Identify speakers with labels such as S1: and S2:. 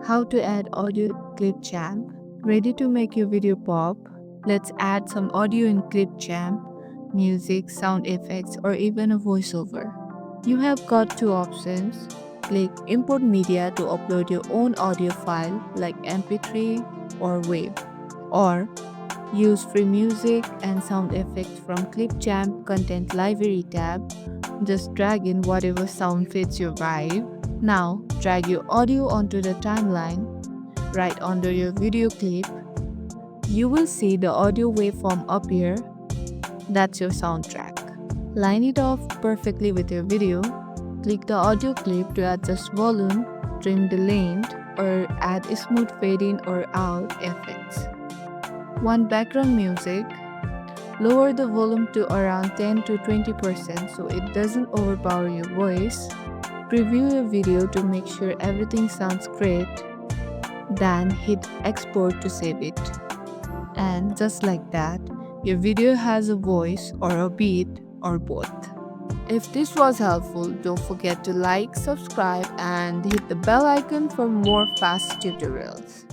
S1: How to add audio in Clipchamp. Ready to make your video pop? Let's add some audio in Clipchamp, music, sound effects, or even a voiceover. You have got two options. Click Import Media to upload your own audio file like MP3 or WAV, or use free music and sound effects from Clipchamp Content Library tab. Just drag in whatever sound fits your vibe. Now, drag your audio onto the timeline right under your video clip. You will see the audio waveform appear. That's your soundtrack. Line it off perfectly with your video. Click the audio clip to adjust volume, trim the length, or add smooth fade in or out effects. One background music. Lower the volume to around 10 to 20% so it doesn't overpower your voice. Preview your video to make sure everything sounds great. Then hit export to save it. And just like that, your video has a voice or a beat or both. If this was helpful, don't forget to like, subscribe, and hit the bell icon for more fast tutorials.